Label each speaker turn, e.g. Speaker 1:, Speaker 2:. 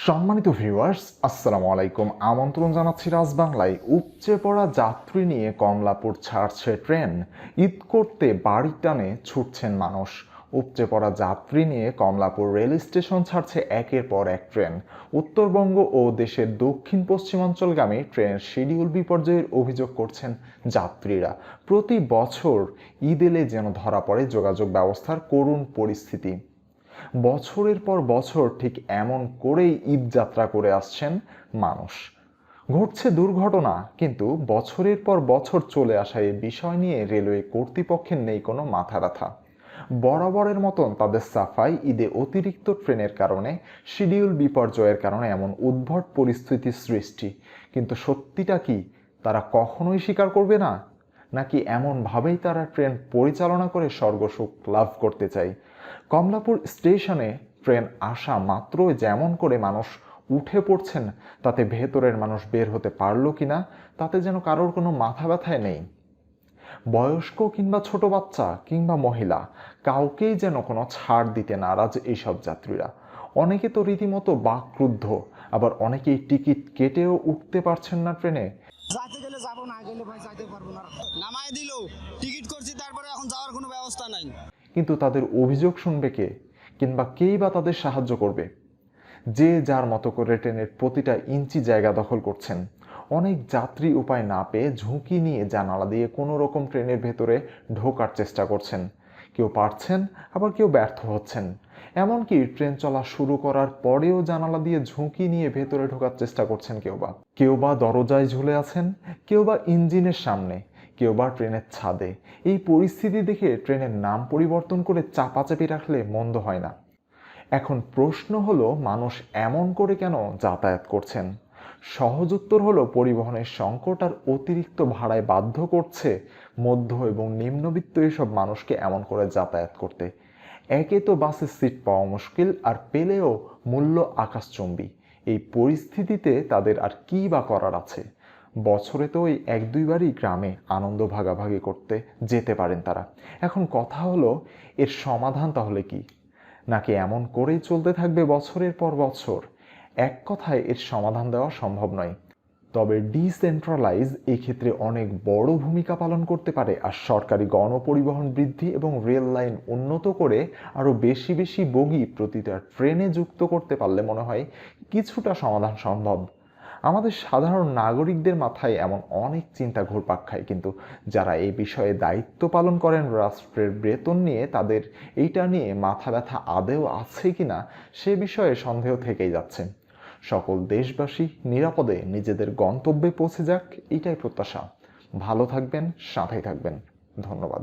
Speaker 1: সম্মানিত ভিউয়ার্স, আসসালামু আলাইকুম। আমন্ত্রণ জানাচ্ছি বাংলায়। উপচে পড়া যাত্রী নিয়ে কমলাপুর ছাড়ছে ট্রেন। ঈদ করতে বাড়ির টানে ছুটছেন মানুষ। উপচে পড়া যাত্রী নিয়ে কমলাপুর রেল স্টেশন ছাড়ছে একের পর এক ট্রেন। উত্তরবঙ্গ ও দেশের দক্ষিণ পশ্চিমাঞ্চলগামী ট্রেনের শিডিউল বিপর্যয়ের অভিযোগ করছেন যাত্রীরা। প্রতি বছর ঈদ এলে যেন ধরা পড়ে যোগাযোগ ব্যবস্থার করুণ পরিস্থিতি। বছরের পর বছর ঠিক এমন করেই ঈদ যাত্রা করে আসছেন মানুষ। ঘটছে দুর্ঘটনা, কিন্তু বছরের পর বছর চলে আসা এই বিষয় নিয়ে রেলওয়ে কর্তৃপক্ষের নেই কোনো মাথা ব্যথা। বরাবরের মতন তাদের সাফাই, ঈদে অতিরিক্ত ট্রেনের কারণে, শিডিউল বিপর্যয়ের কারণে এমন উদ্ভট পরিস্থিতির সৃষ্টি। কিন্তু সত্যিটা কি তারা কখনোই স্বীকার করবে না? নাকি এমনভাবেই তারা ট্রেন পরিচালনা করে স্বর্গসুখ লাভ করতে চায়? কমলাপুর স্টেশনে ট্রেন আসা মাত্রই যেমন করে মানুষ উঠে পড়ছেন, তাতে ভেতরের মানুষ বের হতে পারল কিনা তাতে যেন কারোর কোনো মাথা ব্যথায় নেই। বয়স্ক কিংবা ছোট বাচ্চা কিংবা মহিলা, কাউকেই যেন কোনো ছাড় দিতে নারাজ এইসব যাত্রীরা। অনেকে তো রীতিমতো বাকরুদ্ধ, আবার অনেকেই টিকিট কেটেও উঠতে পারছেন না ট্রেনে।
Speaker 2: যাইতে গেলে যাবো, না গেলে ভাই যাইতে পারবো না। নামাই দিল, টিকিট করছি, তারপরে এখন যাওয়ার কোনো ব্যবস্থা নাই।
Speaker 1: কিন্তু তাদের অভিযোগ শুনবে কে, কিংবা কেই বা তাদের সাহায্য করবে? যে যার মতো করে ট্রেনের প্রতিটা ইঞ্চি জায়গা দখল করছেন। অনেক যাত্রী উপায় না পেয়ে ঝুঁকি নিয়ে জানালা দিয়ে কোনো রকম ট্রেনের ভেতরে ঢোকার চেষ্টা করছেন। কেউ পারছেন, আবার কেউ ব্যর্থ হচ্ছেন। এমনকি ট্রেন চলা শুরু করার পরেও জানালা দিয়ে ঝুঁকি নিয়ে ভেতরে ঢোকার চেষ্টা করছেন কেউ বা দরজায় ঝুলে আছেন, কেউ বা ইঞ্জিনের সামনে, কেউ বা ট্রেনের ছাদে। এই পরিস্থিতি দেখে ট্রেনের নাম পরিবর্তন করে চাপাচাপি রাখলে মন্দ হয় না। এখন প্রশ্ন হলো, মানুষ এমন করে কেন যাতায়াত করছেন? সহজ উত্তর হলো, পরিবহনের সংকট আর অতিরিক্ত ভাড়ায় বাধ্য করছে মধ্য এবং নিম্নবিত্ত এসব মানুষকে এমন করে যাতায়াত করতে। একে তো বাসে সিট পাওয়া মুশকিল, আর পেলেও মূল্য আকাশচুম্বী। এই পরিস্থিতিতে তাদের আর কি বা করার আছে? বছরে তো ওই এক দুইবারই গ্রামে আনন্দ ভাগাভাগি করতে যেতে পারেন তারা। এখন কথা হলো, এর সমাধান তাহলে কি? নাকি এমন করেই চলতে থাকবে বছরের পর বছর? এক কথায় এর সমাধান দেওয়া সম্ভব নয়। তবে ডিসেন্ট্রালাইজ এই ক্ষেত্রে অনেক বড় ভূমিকা পালন করতে পারে। আর সরকারি গণপরিবহন বৃদ্ধি এবং রেল লাইন উন্নত করে আরও বেশি বেশি বগি প্রতিটা ট্রেনে যুক্ত করতে পারলে মনে হয় কিছুটা সমাধান সম্ভব। আমাদের সাধারণ নাগরিকদের মাথায় এমন অনেক চিন্তা ঘুরপাক খায়, কিন্তু যারা এই বিষয়ে দায়িত্ব পালন করেন রাষ্ট্রের বেতন নিয়ে, তাদের এইটা নিয়ে মাথা ব্যথা আদৌ আছে কিনা সে বিষয়ে সন্দেহ থেকেই যাচ্ছে। সকল দেশবাসী নিরাপদে নিজেদের গন্তব্যে পৌঁছে যাক, এটাই প্রত্যাশা। ভালো থাকবেন, সাথেই থাকবেন। ধন্যবাদ।